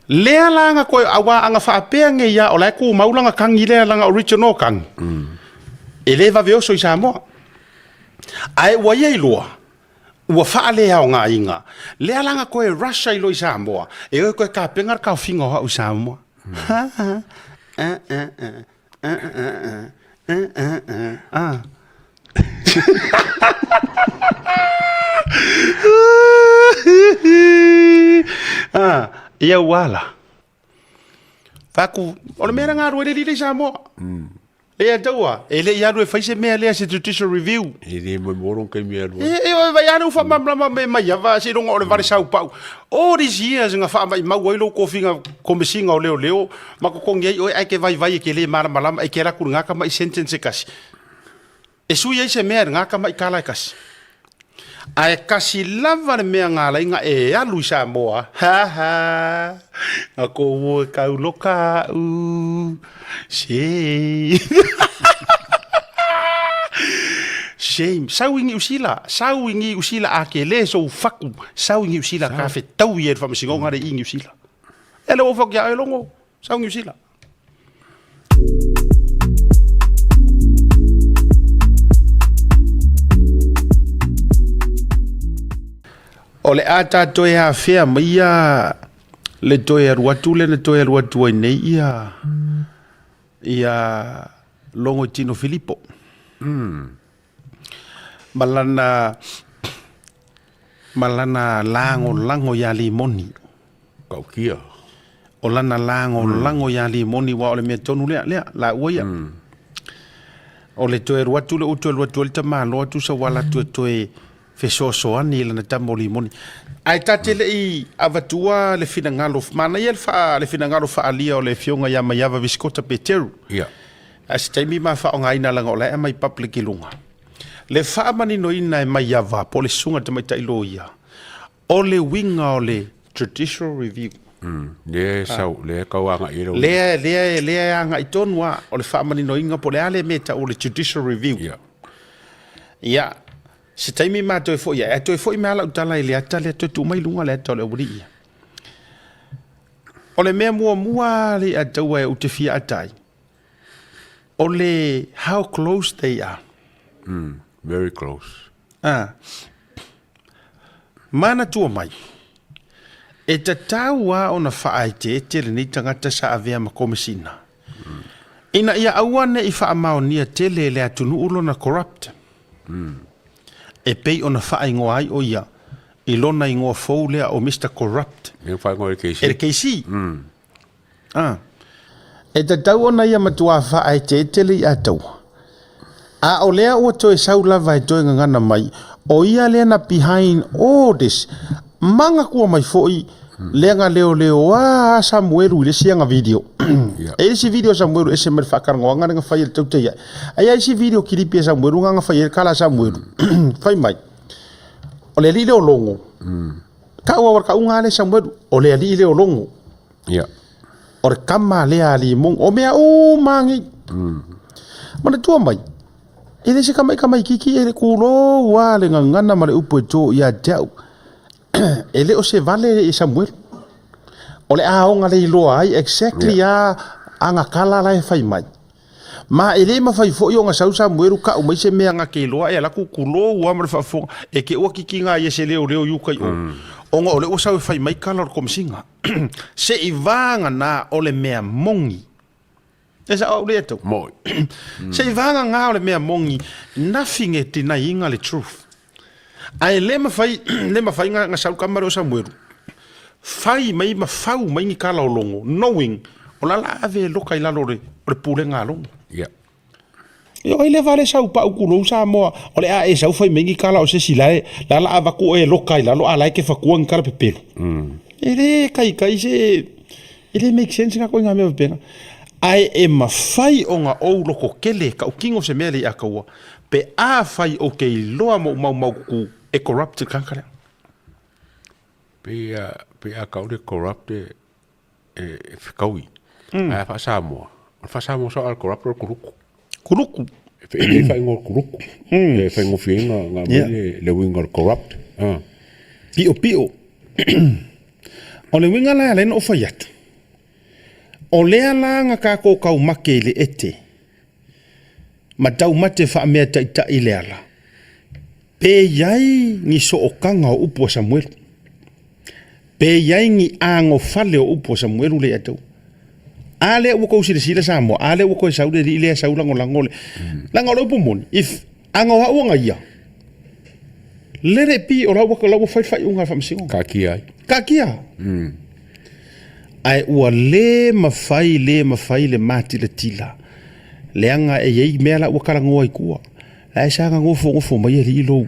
Lea langa koe awa anga whaapea nge ia o lai ku maulanga kangi lea langa original kangi. E le va veo so i Samoa. Ai wa ye loa. Ua wha lea o ngā inga. Lea langa koe Russia i lo i Samoa. E koe ka pengar ka whinga o i Samoa. Ia wala. Faku, ole mera ngā rua le Samoa. E taua, e le ia rua faise mea lea se judicial review. E le mo moron ke mea rua. E vai anu fa mamla me mai ava se ronga ole vare sau pau. All these years nga fa mai mau lo ko finga komisinga o leo ma ko kongi ai oi ai ke vai ke le mara malama ai ke ra kurunga ka mai sentence kasi. E sui ai se mea nga ka mai kala kasi. Ai kasi lava le mea ngā lai nga e alu Samoa. Ha ha. Ako wo kau loka shame. Shame. Sauingi usila ake le so faku. Sauingi usila ka fe tau i e whamasingonga re ingi usila. Ele o whak ya e longo. Sauingi usila. O le ata toe a fea maia le toe aruatu le na toe aruatu ai nei ia longo Tino Filippo. Malana lango ya limoni. Kau kia. O lana lango ya limoni wa ole mea tonu lea la uia. O le toe aruatu le utu aruatu le tamalo atu sa wala toe fesoasoani lana tamo limoni. Ai tate le i avatua le finangalo mana ia le finangalo faalia o le fionga ia mai ava viskota Peteru. Ia. As taimi ma fa onga ina langa o le mai public ilunga. Le fa mani no ina e mai ava po le sunga te mai tailo ia. O le winga o le judicial review. Le sau le kauanga iro. Le anga i tonua o le fa mani no inga po le ale meta o le judicial review. Ia. Ia. Se taimi ma toi fo ia, toi fo i mala utala i le ata le toi tu mai lunga le ata le uri ia. O le mea mua le ataua e utefia atai. O le how close they are. Very close. Mana tua mai. E ta taua o na whaai te le ni tangata sa avea ma komisina. Ina ia awane i wha amao nia tele le atunu ulo na corrupt. E pei ona wha ingoa ai o ia i lona ingoa fau lea o Mr. Corrupt. E wha ingoa e keisi. E keisi. E ta tau ona ia matua wha ai te tele i atau. A o lea ua toe sau lava e toe ngangana mai. O ia lea na behind all this. Manga kua mai foi lea nga leo Samuelu le sianga video. E si video Samuelu ese mer whakarangoa nga nga whai tau te ia. Ai si video kiripi Samuelu nga whai kala Samuelu. Whai mai. O le li leo longo. Ka ua warka unga le Samuelu. O le li leo longo. Ia. O le kama lea li mong. O mea o mangi. Mana tua mai. E le si kamai kiki e le kulo wa le ngangana ma le upo e tō ia tau. Ele o se vale i Samuel. O le aonga le iloa ai exactly anga kala lai fai mai. Ma ele ma fai fo yo nga sau Samuel ka o mai se mea nga ke iloa e ala kukulo ua ma le fafo e ke ua kiki nga ye se leo yukai o. O nga o le o sau fai mai kala o komisinga. Se i vanga na o le mea mongi. Esa o le eto. Moi. Se i vanga nga o le mea mongi nothing e tina inga le truth. Ai le mafai nga sau kamaro Samuel. Fai mai mafau mai ni kala o longo, knowing o la ave loka i lalo re pule ngā longo. Ia. Yo ai le vale sau pa ukulo Samoa, o le a e sau fai mai ni kala o se silae, la ava ko e loka i lalo ala ke fakua ni kala pepelo. Ele kai se ele make sense nga ko nga me penga. Ai e mafai o nga o loko kele ka o kingo se mele akaua. Pe a fai o ke loa mau ku e corrupted kankare. Pe a kau de corrupted e fikaui. A fa Samoa. Fa Samoa so al corrupted kuruku. Kuruku. E fa ngor kuruku. E fa ngor fienga nga le wingor corrupt. Pio. O le winga la no fayat. o lea langa ka ko kau make le ete. Ma tau mate wha mea taita i le ala. Pe iai ni so o kanga o upo Samuel. Pe iai ni ango fale o upo Samuel le atau. Ale o ko sila samo, ale o ko saude di le saulango langole. Langole upo mon. If ango ha uanga ia. Lere pi o lawa ko lawa fai unga famsingo. Kakia. Kakia. Ai ua le mafai le mati le tila. Leanga e yei mea la ua karangoa i kua. Ai sanga ngofo mai e li lo.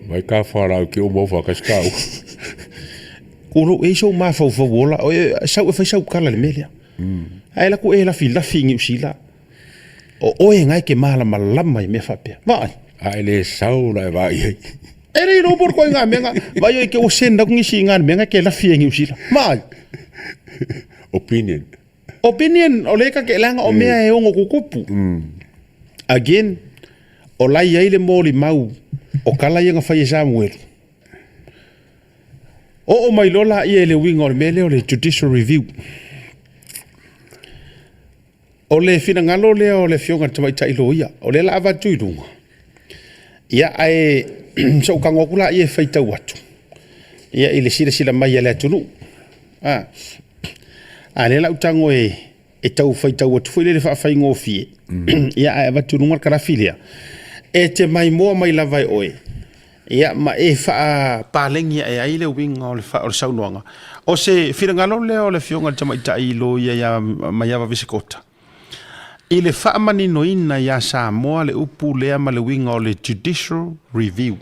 Mai ka wharau ki o mo whakaskau. Kuro e so ma fau wola o sau e fai sau kala le melia. Ai la ku e la fi ngi usila. O e ngai ke mala malama i me fapea. Vai. Ai le sau la va i. Ere no por ko nga menga vai o ke o senda ku ngisi nga menga ke la fi ngi usila. Mai. Opinion o leka ke langa o mea e ongo kukupu. Again, o lai ai le moli mau o kala ia nga fai Samuel. O mai lola ia le winga o le mele o le judicial review. O le fina ngalo le o le fionga tamai tailo ia. O le la ava tuidunga. Ia ai so kangokula ia fai tau atu. Ia ile sila mai le atunu. Ale la utango e tau fai tau atu foi le fai ngofie. Ia ai ava tunu mar karafilia. E te mai moa mai lavai oe. Ia ma e fa palengi e ai le winga o le fa o saunoanga. O se firangalo le o le fionga tamai tailo ia mai ava visikota. I le fa manino ina ia Samoa le upu lea ma le winga o le judicial review.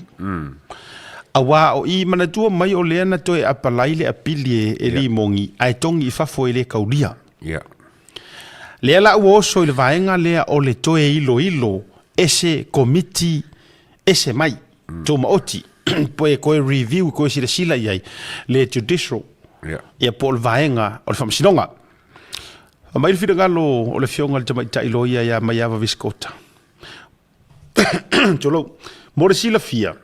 Awa o I manatua mai o lea na toe apalai le apili e li mongi ai tongi I fafo e le kaulia. Lea la uoso I le vaenga lea o le toe ilo ese komiti ese mai toma oti poe koe review koe sila iai le judicial ia po le vaenga o le whamsinonga. Mai le whirangalo o le fionga le tamai tailo ia mai ava viskota. Tolo, mo le sila fia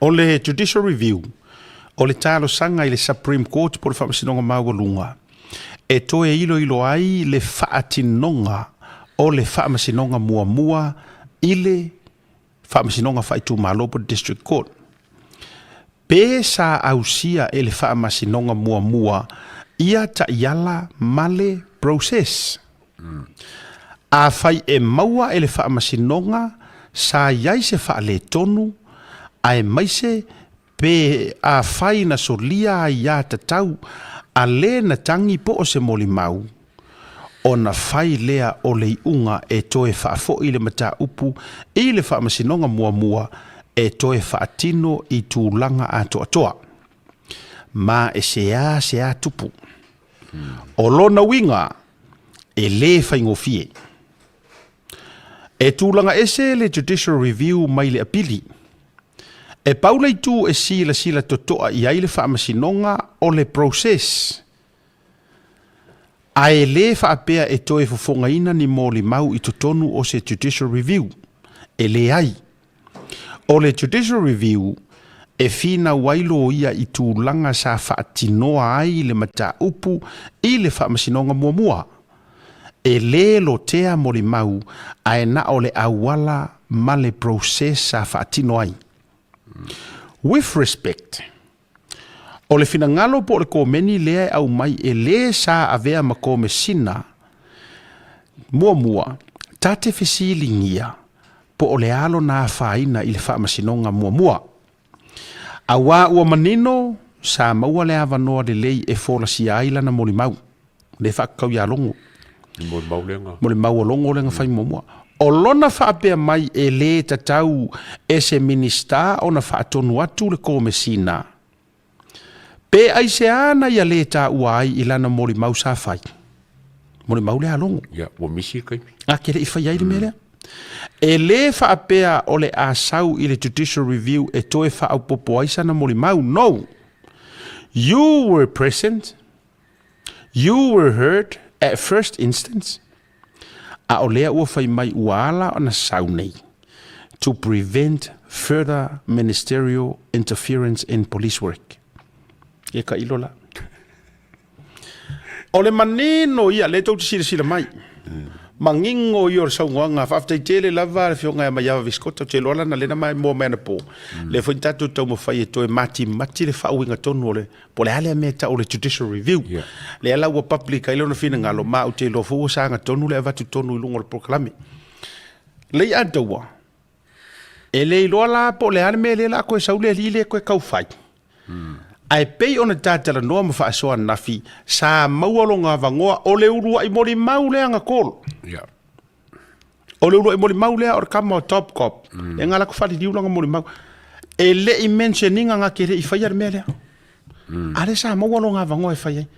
o le judicial review o le talo sanga I le Supreme Court po le whamsinonga maualunga e toe ilo ai le whaatinonga o le whaamasinonga mua I le whaamasinonga whaitu Malopo District Court. Pe sa ausia e le whaamasinonga mua ia ta iala male process. A fai e maua e le whaamasinonga sa iai se whaale tonu a e maise pe a fai na solia ia tatau a le na tangi po o se moli mau. O na fai lea o le unga e toe whaafo I le mata upu I le whaamasinonga mua e toe whaatino I tūlanga a toa. Ma e sea tupu. O lona winga e le whaingofie. E tūlanga ese le judicial review mai le apili. E paula I tū e sila totoa I ai le whaamasinonga o le process. A e le whaapea e toe fofonga ina ni moli mau I totonu o se judicial review. E le ai. O le judicial review e fina wailo ia I tūlanga sa whaatinoa ai le mata upu I le whaamasinonga mua. E le lo tea moli mau a e na o le awala ma le process sa whaatinoa ai. With respect, o le finangalo po le komeni lea au mai e le sa avea ma kome sina mua tate fesilingia po o le alo na faina I le whaamasinonga mua. Awa ua manino sa maua le avanoa le lei e fola si aila na moli mau. Le whakau ia longo. Moli mau longo lenga whai mua. O lona whaapea mai e le tatau e se minista o na whaatonu atu le komesina. Pe ai se ana ia le ta uai I lana moli mau sa whai. Moli mau le alongo. Wa misi kai. Kere I whai aile mele. E le whaapea o le asau I le judicial review e toe whaaupopo aisa na moli mau. No. You were present. You were heard at first instance. A o lea ua whai mai uala o na sau nei. To prevent further ministerial interference in police work. E ka ilo la. O le manino ia le tau te sila mai. Mangingo i o saunga whaftai tele lava le fionga e mai awa viskota te loala na lena mai mua mena po. Le fwin tatu tau mawhai e toi mati le whauinga tonu o le po le ale mea tau le judicial review. Le ala ua public a ilona fina ngalo mau te lo fuwa sanga tonu le avatu tonu i lungo le proklami. Le i antaua. E le iloa la po le ale mea le la koe saule li le koe kau whai. Ai pei ona tātala noa ma whaasoa nafi sa maualonga vangoa o le urua i mori mau lea nga kolo. O le urua i mori mau lea o kama o top cop. E ngala ko whali diulanga mori mau. E le i mentioninga nga kere i whaiar mea lea. Ale sa maualonga vangoa i whaiai.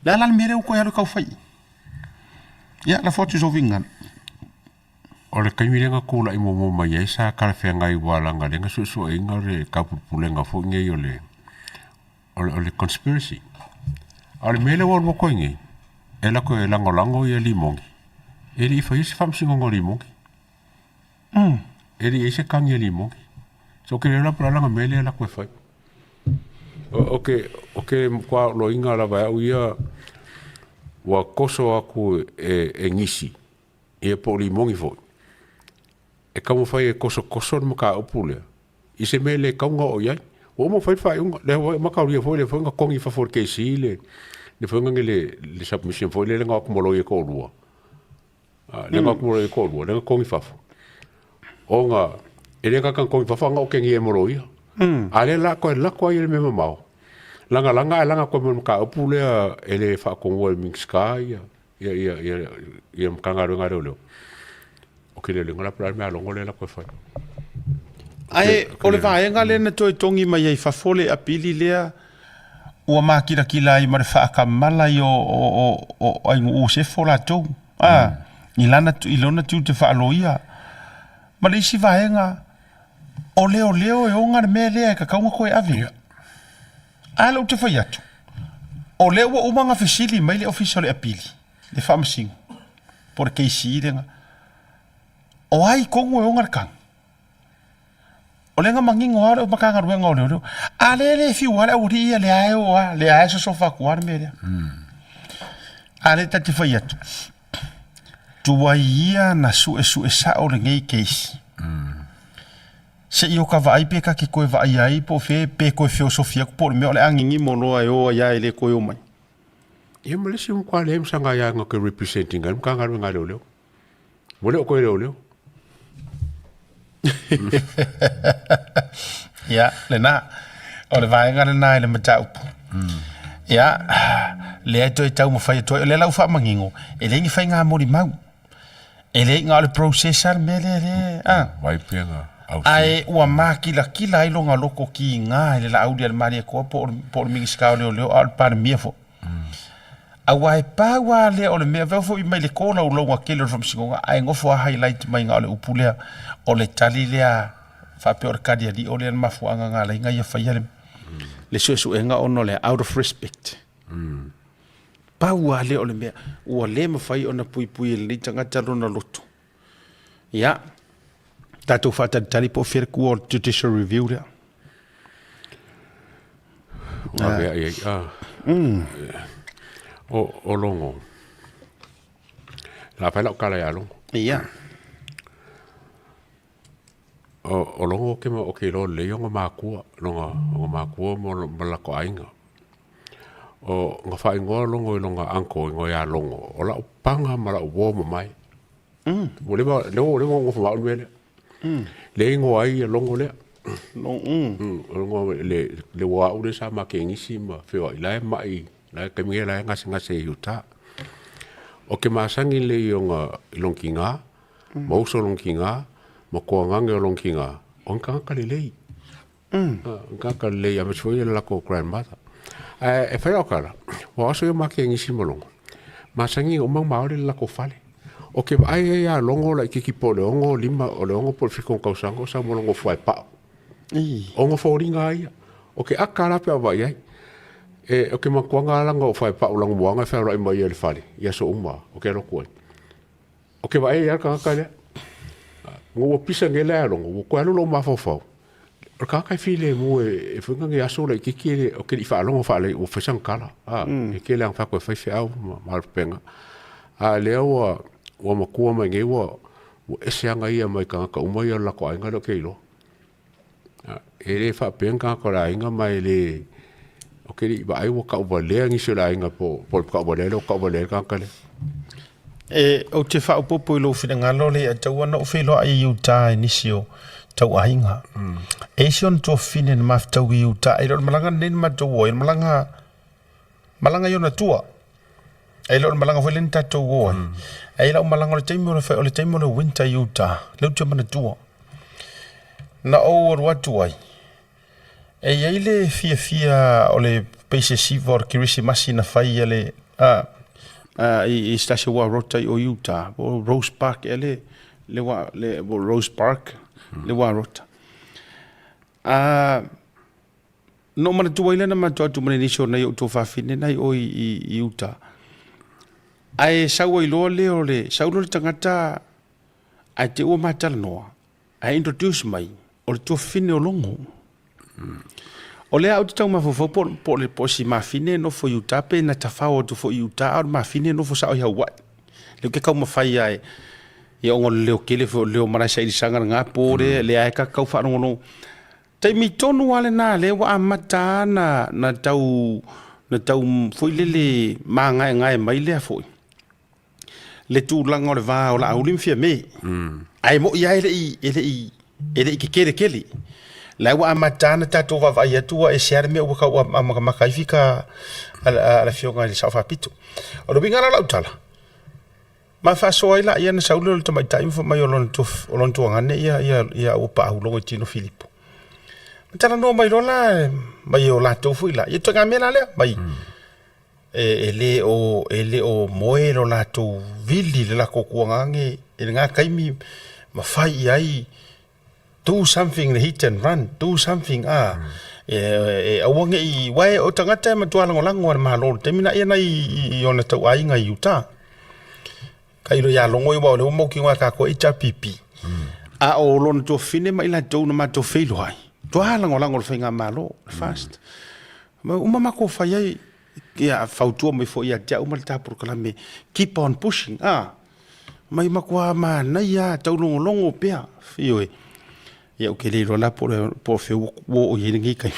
La lan mere uko yaru kau whai. Ia, la fotus o vingan. O le kaimirenga kula i momo mai e sa kalawhenga i walanga lenga susu e inga le kaupupulenga fo ngei o le conspiracy. Ale mele wal mo koingi. E la ko e lango i limongi. E li fa isi famsingo ngo limongi. E li isi kangi limongi. So ke le la pralanga mele la ko fai. Okay, kwa lo inga la vai uia wa koso aku e ngisi. E po limongi fo. E kamo fai e koso mo ka opule. Ise mele kaunga o yai. O mo fai unga le makauria foi le foi nga kongi fa for ke sile le foi nga le submission foi le nga ko molo e ko lua le nga ko molo e ko lua le nga kongi fa o nga ele nga kan kongi fa nga o ke ngi e molo ia ale la ko ile me mau langa ko mo ka pule ele fa ko mo mix sky ia mkanga nga lo o ke le nga la me alongo le la ko fa Ai, o le vaenga le na toi tongi mai ai fafole a pili lea ua makira kila i mare whaakamala i o aingu o se fola tau. I lona tiu te whaaloia. Ma le isi vaenga o leo e onga mea lea e kakaunga koe avi. A lau te whai atu. O leo ua umanga fesili mai le official a pili. Le whaamasingo. Por keisi i renga. O ai kongo e onga kanga. O lenga mangingo ara o makanga ruenga o leo. A le fi wala uri le ae so sofa kuar me lea. A le tati whai atu. Tua ia na su e sa o le ngei keisi. Se i o ka vai pe ka ki koe vai ai po fe pe koe filosofia ko por me o le angingi monoa e o ia ele koe o mai. Ia malesi mo kwa le msanga ya nga ke representing ang makanga ruenga leo. Mo leo koe leo. Ya, lena o le vaenga lena le mataupu. Ya, le toi tau mo fai toi le lau fa mangingo. E le ngi fai nga mori mau. E le nga le processor me le vai penga ai ua makila kila i longa loko ki nga le la audia le mari ko por mi ska leo al par mi fo. A wai pa wa le o le me fo i mai le ko la longa kilo from singa ai ngofo highlight mai nga le upulea o le tali lea fa peor kadia di o le mafuanga nga la inga ia fai le su enga ono le out of respect. Pa wa le o le me o le ma fai ona pui le tanga talo na loto. Ya. Tato fa tali po fer ku judicial review le. O longo. La pala kala ya longo. Ya. O longo ke mo ke lo le yonga makua longa makua mo la ko ainga. O nga fa ingo longo longa anko ingo ya longo. O la panga mara wo mo mai. Mo le ngo fa le. Le ingo ai longo le. Longo le wa u le sa ma ke ngisi ma fe wa ila mai. La ke mi la nga se yuta. O ke masangi le yonga longkinga. Mo so longkinga. Ma ko ngange longkinga on ka le lei ka le lei a me foi la ko grandmother e fa o kala wa so yo ma ke ngi simolongo ma sangi o mang maori la ko fale o ke ai ya longo la ki pole ongo lima o le ongo por fikon ka sango sa molongo foi pa ongo foringa ai o ke akala pe va ai o ke ma ko ngala ngo foi pa o lang buanga fa ro mai le fale ya so uma o ke ro ko o ke va ai ya ka le ngo pisa ngela longo ko alo lo mafofo o ka kai file mo e funga ngi aso le kiki o ke fa longo fa le o fa sankala e ke le fa ko fa fa au mal penga le o ma ko ma ngi o ese anga ia mai ka uma ia la ko ainga lo ke lo e le fa penga ko la inga mai le o ke ba ai o ka o le ngi se la inga po ka o le ka ka le o te fa po po lo fina ngalo le a tau ana o filo ai uta inisio tau ainga e sion to fine na maf tau uta e lo malanga nen ma to o malanga yo na tua e lo malanga foi lenta to o e lo malanga le taimo le taimo le winter uta le tu mana tua na o ro atu ai e ia ile fia o le pese sivor kirisi masina fai ele i stasio wa rota o Utah o Rose Park ele le Rose Park le wa rota no mana tu ile na ma tu mana ni so na yo to fa fine nai o i Utah ai sawa i lo le sawa le tangata ai te o matal no ai introduce mai o to fine o longo o le au tau mafofo po le posi mafine no fo Utah pe na tafao tu fo Utah au mafine no fo sa o hawa le ke kau mafai ai ia o le o kele fo le o mara sai sanga nga po le ai ka kau fa no te mi tonu wale na le wa amata na tau fo le manga ngai mai le fo le tu langa le va o la ulim fia me ai mo ia ele ke kele la wa amatana tato va vai tua e ser me o ka ma kai fika ala fionga le safa pito o lo bingala la utala ma fa so ila ia na saulo to mai time fo mai olon to ngane ia o pa ulo tino Filipo tala no mai rola mai o la to fuila ia to ngamela le mai ele o moero la to vili la ko kuange ele nga kaimi ma fai ai do something hit and run do something awange I wai o tangata ma tua lango ma lo te mina ia nai ona tau ai ngai Utah kai lo ya longo I le mo ki wa ka ko ita pipi a o lon to fine mai la do na ma to filo ai to lango le finga malo fast ma uma ko fa ia ia fautua mai fo ia ja uma ta por kala me keep on pushing mai makwa ma na ia tau longo pea fio ia o ke le rola por fe o yengi kai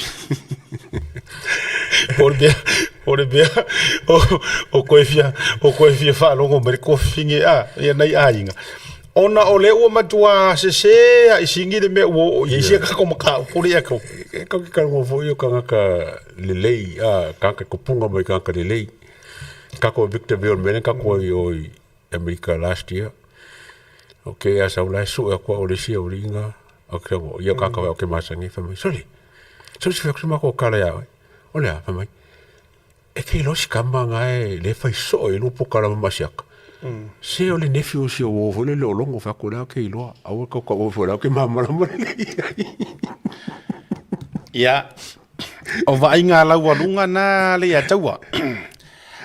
por bia o koefia fa longo mer ko finge ia nai ainga ona o le o matua se ai singi de me o ye se ka como ka por ia ko ka mo fo yo ka le lei ka ko punga mai ka le lei ka ko Victor Bellman ka ko yo America last year okay asa ula su ko o le si o ringa okay yo ka o ke masangi fa mai soli se fa ma ko kala ya ole fa mai e ke lo si kamba ngai le fa so e lo po kala ma siaka se o le nephew si o vole le longo fa ko la ke lo a o ko o fora ke mama ya o vai nga la walunga na le ya taua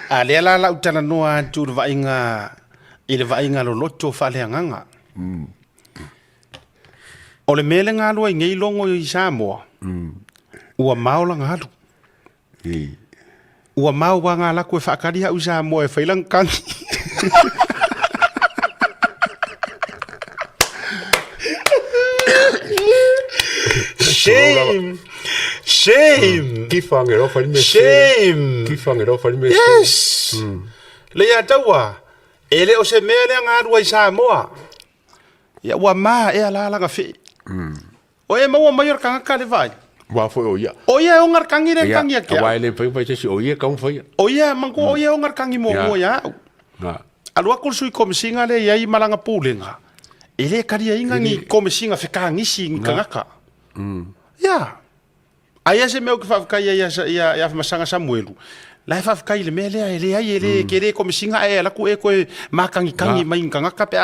a le la utana noa tu vai nga ile vai nga lo loto fa le nganga o le mele nga lo ngai longo I Samoa ua maula nga lu ua mau wa nga la ko fa kari ha usa mo e failang kan shame kifangero fa me shame kifangero fa me yes le ya taua ele o se mele nga lu I Samoa ya ua ma e ala nga fi o e mo maior kanga ka le vai wa fo o ia o ngar kangi re kangi ya wa le pe se o ia ka foi o ia mango o ia ngar kangi mo ya na alua kul sui komisinga le ia I malanga pulenga ele karia inga ni komisinga fe kangi sing kanga ya aya se meu que fa kai ia masanga Samuelu la fa kai le mele ele ai ele kere komisinga e la ku e ko makangi kangi mai kanga ka pe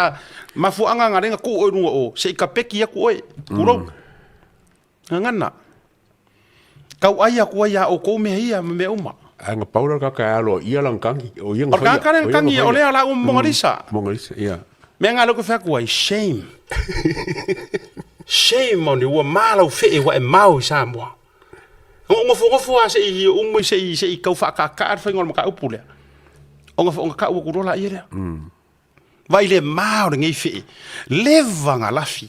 mafu anga ngarenga ku o o se ka peki ya ku e kuro ngana kau aya ku ya o ko me ia me uma anga paura ka alo ia lang kangi o ia ngfa ka kangi o le ala mongarisa ia me ngalo ko fa ku ai shame shame on ua malau fe wa e mau sa mo ngofo a se i umu se i kau fa ka fa ngol maka upule o nga ka u ku rola ile vai le mau ngi fe levanga lafi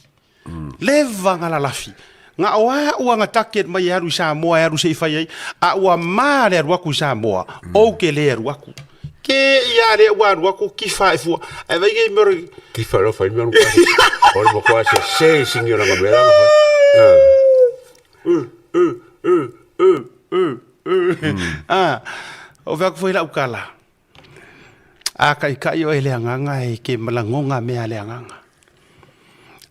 levanga la lafi nga wa nga taket mai haru sa mo haru se fa ai a wa ma le ru ku sa mo o ke le ru ku ke ia le wa ru ku ki fa fu ai vai ge mer ki fa lo fa mi on ko o mo ko se signora nga bela o va foi la ukala a kai o ele nganga e ke malangonga me ale nganga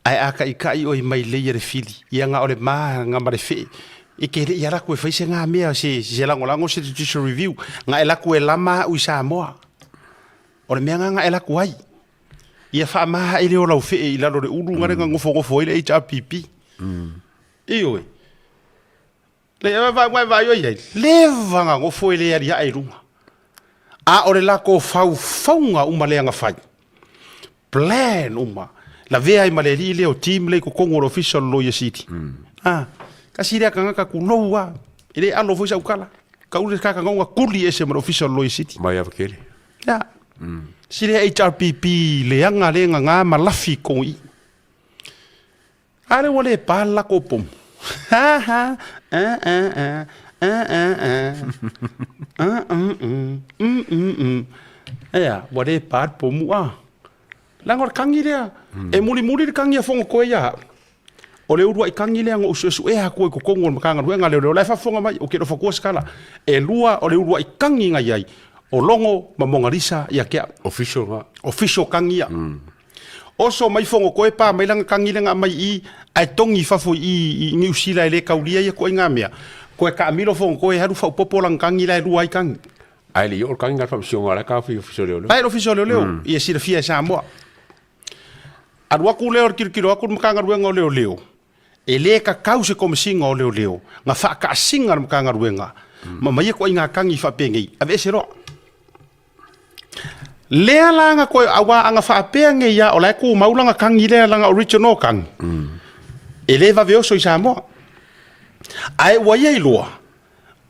ai a kai o mai le yere fili ia nga ole ma nga mare fe e ke ia la ko fa se nga me se la ngolango se judicial review nga ela ko lama u sa mo ole me nga ela ko ai ia fa ma ile o la fe ila lo de ulu nga nga ngofo ile HRPP iyo le va yo ye leva nga ngofo ile ya ai lunga a ore la ko faunga uma le nga fai plan uma la vea i maleri le o team le ko kongo official lawyer city ka siria kanga ka kunoa ile alo foi sa ukala ka ule ka ngonga kuli ese mo official lawyer city mai avakeli ya siria HRPP le anga le nga malafi ko i ale wole pala ko pom ha ya wale pat pom langor kangi lea e muli kangi fongo ko ya o le urua kangi lea ngo usu e ha ko kongo makanga ruenga le le fa fonga mai o ke do foko skala e lua o le urua kangi nga yai o longo mamonga risa ya ke official kangi ya oso mai fongo ko e pa mai langa kangi langa mai i ai tongi fa fo i New Zealand le kaulia ya ko nga mea ko ka milo fongo ko e haru fa popolang kangi la ruai kangi ai le o kangi nga fa sionga la ka official le ai official le i si fia sa mo arwaku leo kirkiro aku makanga ruenga leo ele ka kause ko msinga leo nga fa ka singa makanga ruenga mama ye ko inga kangi fa pengi ave sero lea langa ko awa anga fa pengi ya ola ku maulanga kangi lea langa original kang ele va veo so isamo ai wa ye loa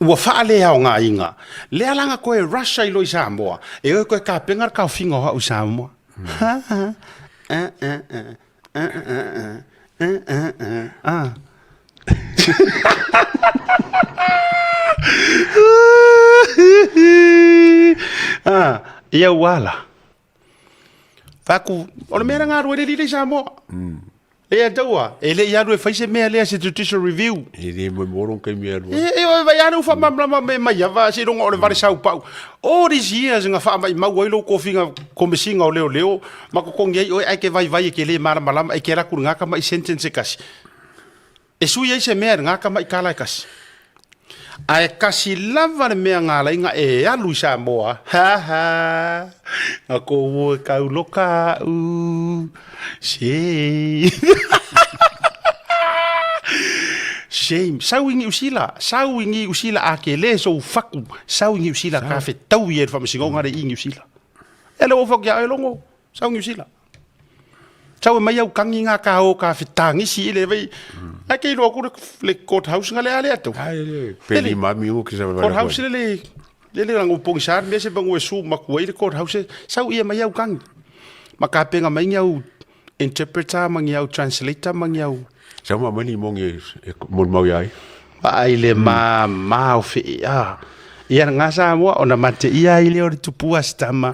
wa fa le ha nga inga lea langa ko Russia ilo isamo e ko ka pengar ka finga ha usamo ia wala faku ole mera nga ro le samo e taua ele ia ro faise me le se judicial review ele mo moron ke me ro vai ia no fa me mai va se rongo ole vai sau pau all these years nga fa mai mau lo ko finga komisinga leo ma ko kongi ai ke vai ke le mara malama e ke ra ku nga ka mai sentence kasi e su ye se me nga ka mai kala kasi ai kasi lava me nga la nga e alu sa moa ha ako wo ka loka she shame sauingi usila akele so faku sauingi usila ka fe tau ye fa msingo ngare ingi usila ele o fok ya elongo sauingi usila sau mai au kangi nga ka o ka fe tangi si le vai ake lo ku le court house ngale ale ato peli mami o ki sa court house le rango pong sar me se bango su makuai le court house sau ia mai au kangi makapenga mai ngau interpreter mangiau translator mangiau sama mani mongi mon mau yai ai le ma fe ia ngasa mo ona mate ia ile o tupu astama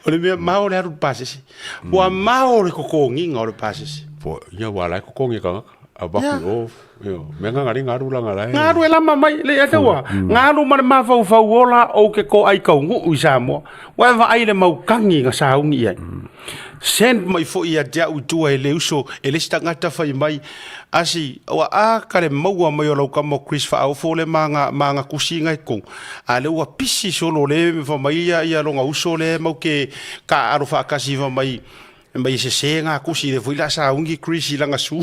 ole me mau le ru passes wa mau le kokongi ngor passes po ia wala kokongi ka abaku o yo menga ngari ngaru la ngala ngaru la mai le atawa ngaru ma fa ola o ke ko ai ka ngu usamo wa va ai le mau kangi nga saungi ai send mai fo ia dia u tu ai le uso ele sta ngata fa mai asi wa a kare mau mai o ka mo Chris fa au fo le manga kusinga ko ale wa pisi solo le fa mai ia lo nga uso le mau ke ka aru fa kasi fa mai se senga kusi le voila saungi Chris langa su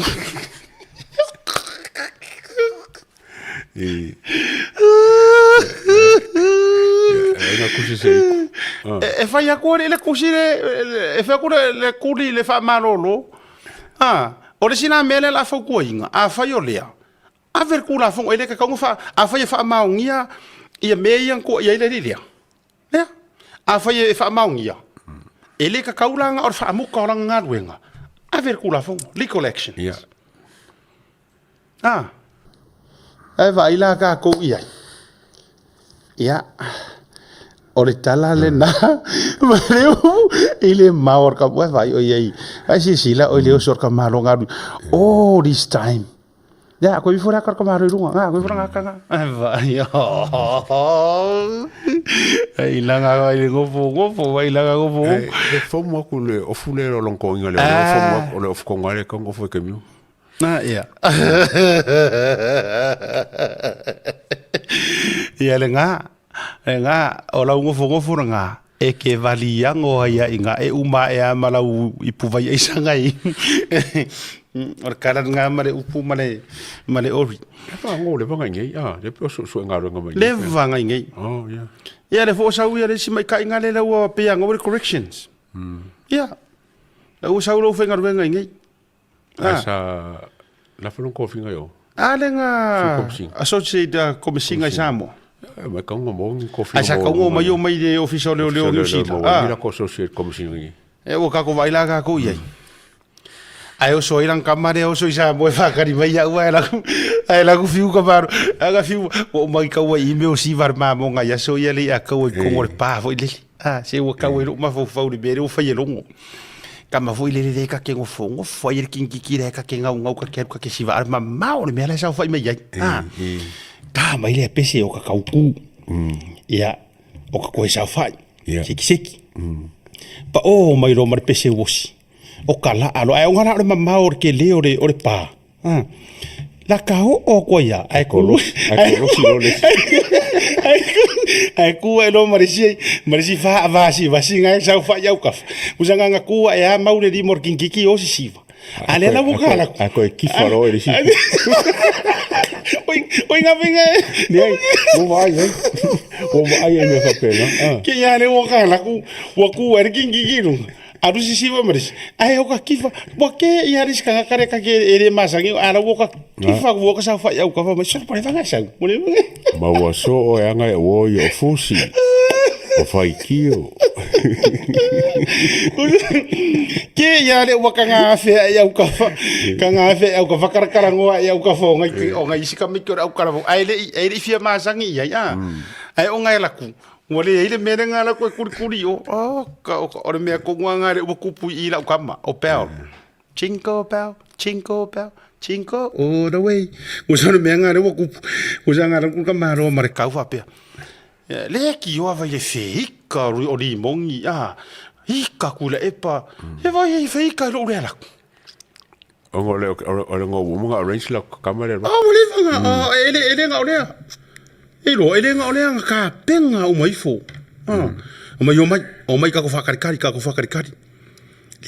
Nga kusi sei e fai aku le kusi e fai aku le kuli le fa malolo o le sina mele la fa kuinga a fai o lea a ver kula fo ele ka ka fa a fai fa maungia ia meian ko ia le lia ya a fai fa maungia ele ka kaulanga o fa muka o nga wenga a ver kula fo le collection ai vai la ka ko ia ia o le tala le na mareu ile maor ka wa vai o ia ai si sila o le osor ka malonga all this time ya ko ifora ka maro runga ko ifora ka vai ai langa ai go vai langa go e fo mo ku le o fulero lon ko ngale o fo mo o le of ko ngale ko go fo ke mi ia ia le nga o la ngofo nga e ke valiango ia inga e uma e amalau ipuva ia sanga i or kala nga mare upu male ori pa ngo le vanga ngai le po so nga ro nga le vanga ngai ia le fo sa ia le si mai ka inga le o pe nga corrections ia la o sa lo fenga venga ngai asa la fo ko finga yo ale nga associate komisinga samo ma ka ngo mo ko finga asa ka ngo mai o mai de official le New Zealand ila ko associate komisinga ngi e o ka ko vai la ka ko ia ai o so ilang kamare o so isa mo fa ka ri mai ya wa la ku fiu ka bar aga fiu o mai ka wa email si var ma mo nga ya so ia le a ka o ko mo pa fo le se o ka o ma fo fo le bere o fa ye longo kama foi le ka ke ngo fongo foi kin ki ka ke ngau ka ke si var ma o le me la sa fa mai ya ka mai le pese o ka ku ia o ka ko sa fa seki pa o mai ro mar pese wosi o kala alo ai ngara le mama o ke le o le pa la ka o ko ya ai ko si lo le ai ku e lo marisi fa va si ngai sa fa ya ka usanga nga ku e a maule di mor kiki o si siva ale la boca la ko ki faro e si oi nga venga nei mo vai me fa pena ke ya le boca la ku wa ku er kiki no aru si siva maris ai o ka kifa porque ia risca kare ka ke ere masangi ara wo ka kifa wo ka sa fa ya ka fa ma sor pare vanga sa ma wa so o anga e wo yo fusi o fai kio ke ia le wa ka nga fe ya ka fa kara ngo ya ka fa ngai o ngai sika mi ko au kara ai le fia masangi ya ai o ngai la ku ngole ile mena ngala ko kuri o ka o me ko nganga o kupu i la kama o pel cinco all the way usano me ngara o kupu usanga ko kama ro mar ka fa pe le ki o va ye fe ka o di mongi hika kula epa e va ye fe ka lo le la ngole o ngo arrange la kamera le vanga ele nga ole ilo ele nga ole ka penga o mai fo o mai ka ko fakari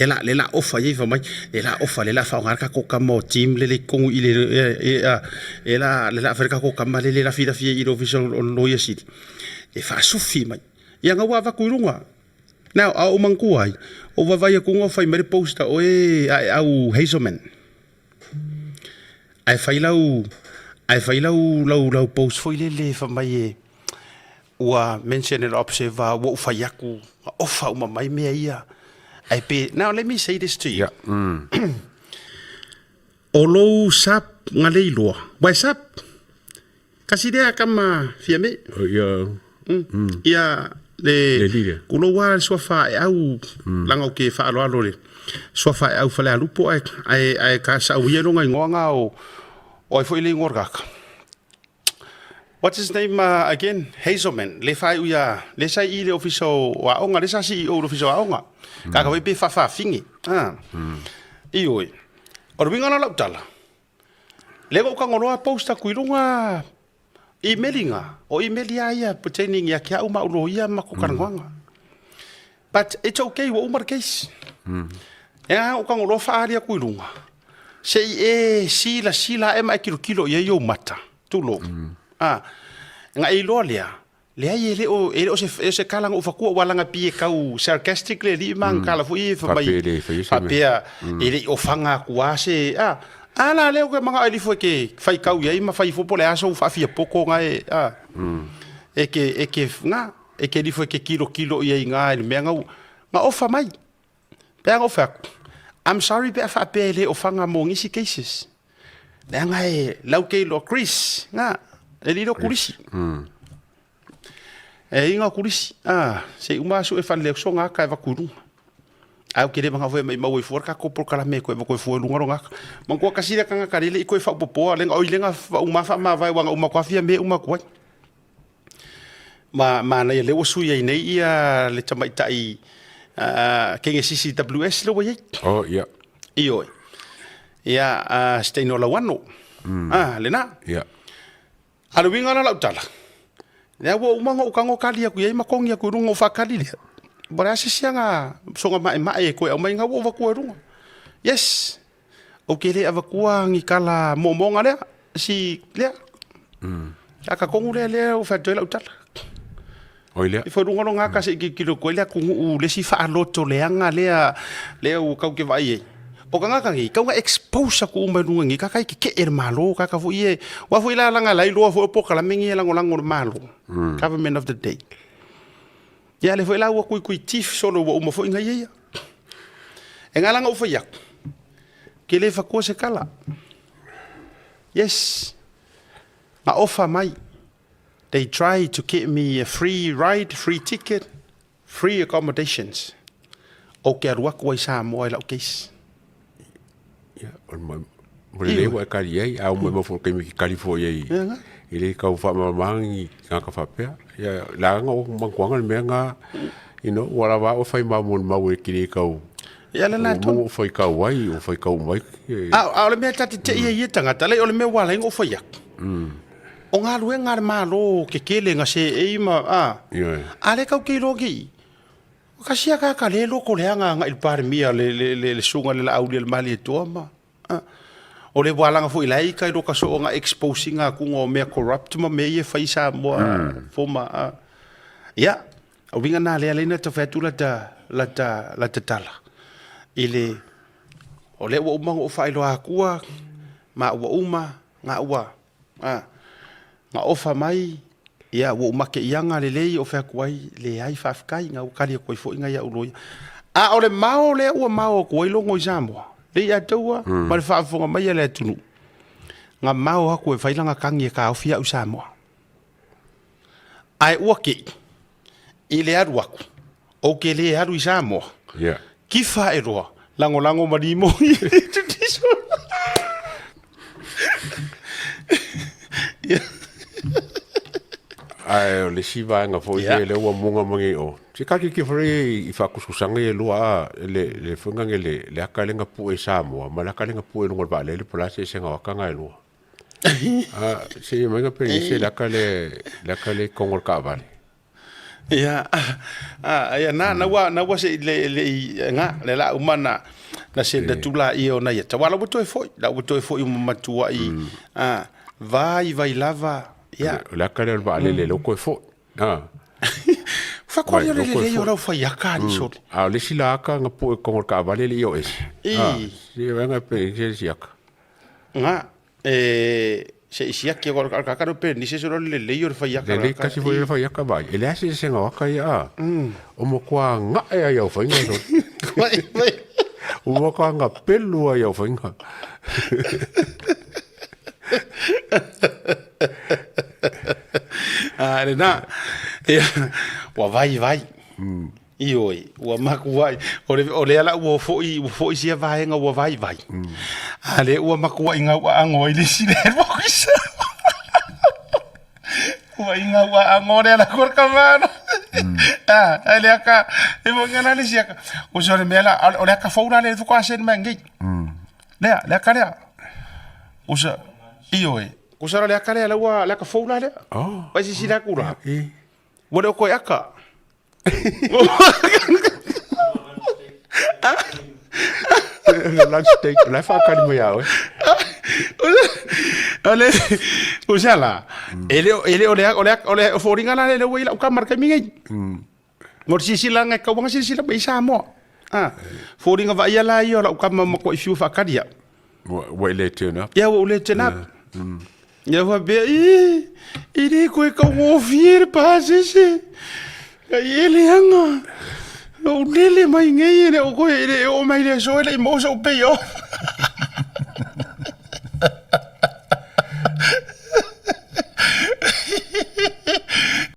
lela ofa ye fa mai lela fa ngar ka ko kamo team le ko ile lela fa ka ko kama le la fi ilo vision lo ye city e fa sufi mai ya nga wa ku runga now au manku ai o va vai ku ngo fa mai posta o au Hazelman ai fa lau post foi le fa mai wa mention it observe wo fa yaku ofa uma mai me ia ai pe now let me say this to you olo sap ngale lo why sap kasi dia kama fiame ia le kulo wa so fa au langa ke fa lo le so fa au fa le lupo ai ka sa wi lo ngai ngonga o foi le ngorgaka. What's his name again? Hazelman. Le fai uia, le sai i le official wa onga, le sa si o official wa onga. Ka ka pe fa fingi. I oi. O winga na lautala. Le go ka ngoloa posta kuilunga emailinga o emailia ia pertaining ya kia uma ulo ia makukarangwanga. But it's okay wa umar case. Ya o ka ngoloa fa aria kuilunga. Sei sila e mai kilo ye yo mata tulo nga i lolia le ai ele o se kala ngo fa ku wala nga pie kau sarcastic le li mang kala fu I fa mai fa pia ele o fanga kuase ala le ko manga ele fu ke fai kau ye ma fai fu pole aso fa fia poko nga e ke nga e ke li fu ke kilo ye nga le menga nga o fa mai pe ngo fa I'm sorry pe fa pele o fanga mo ngisi cases le nga e lau ke lo Chris nga ele lo kulisi inga kulisi se uma su e fan le so nga ka va kuru au kere manga foi mai mau for ka ko por kala me ko foi lunga ronga man ko kasira kanga karele ko fa popo lenga o lenga uma fa ma vai wanga uma kwa fia me uma kwa ma na le o su ye nei ia le tama tai ke nge CCWS lo ye oh ya io ya stay no la wano le na ya ala winga la utala ya wo umango ukango kali aku ye makongi aku rungo fa kali dia barasi sianga songa mai ko mai nga wo va ko rungo yes okele ava kuwa ngi kala momonga le si le aka kongu le o fa tola utala oile ifo rungo nga ka se kilo ko le ku le si fa loto le anga le o ka ke vai o kanga kangi ka nga expose ku umba rungo ngi ka kai ke malo ka fu ye wa fu ila langa lai lo fu po kala mingi lango malo government of the day ya le fu ila wa ku tif solo wa uma fu nga ye engalanga u fa yak ke le fa ko se kala yes ma offer mai they try to give me a free ride, free ticket, free accommodations. Okay, arua ko isa mo ila case. Ya, mo le wa kali ai au mo fo ke mi kali fo ye. Ile ka fa mangi ka fa pe. Ya, la ngo mangwanga me nga wala wa o fai ma mo we kile ka u. Ya la na to. O fai ka wai, o fai ka mai. Le me tati te ye tanga tale o le me wala ngo fa yak. O ngā lue ngā malo ke kele ngā se eima ale kau ke logi o kasia ka ka le loko le anga ngā ilpare mia le sunga le au le mali e toa ma o le walanga fu ilai ka roka so ngā exposing ngā kunga o mea corrupt ma me ye faisa mo foma ya o winga nā le alena ta fetu la ta tala ile o le wa umang o failo akua ma wa uma ngā ua nga ofa mai ia wo make ianga le lei o fa kwai le ai fa kai nga ukali ko fo inga ya ulo o le mao le o mao ko ilo ngo jambo le ya toa ma le fa fo mai le tunu nga mao ha ko fa ilanga kangi ka ofia usamo ai woki ile arwaku o ke le aru isamo ya kifa ero lango malimo ai le siva nga fo ye le wa munga mangi o si ka ki fre I fa kususanga ye lua le funga ngele le akalenga pu e samo ma la akalenga pu e ngol ba le place se nga wakanga e lua si mega pe se la kale kongol ka vale ya ya na wa se le nga le la umana na se da tula I ona ye tawala buto e foi matua I vai lava ya la kale ba le loko e fo fa ko le yo fa yaka ni so le sila ka nga po ko ka vale le yo es si venga pe se yaka nga se isia ke ko ka no pe ni se so le yo fa yaka le ka si fo fa yaka ba ele ase se nga ka ya o mo kwa nga ya yo fa nga so o mo kwa nga pelu ya fa nga le na wa vai ioi wa maku vai o le ala wo fo I sia vai nga wa vai ale wa maku wa nga wa ngo I le sile mo kisa wa nga wa ngo le ala kor kamano ale aka e mo ngana le sia o so le mela o le aka fo na le ko asen mangi le aka le o so ioi ko sara le akale ala wa la ka founa le wa si sila kura wa le ko aka lunch steak la fa ka ni mo ya Ole usala. Ele ole foringa la le wei la kamar ka mingai. Ngor sisila ngai ka wanga sisila be sa mo. Foringa va ia la io la kamar ma ko fiu fa kadia. Wait late turn up. Ya wo le turn up. Ya va be ele ko ka wo fier pa sisi. Ka ele hanga. O lele mai ngai ele o ko ele o mai le so ele mo so pe yo.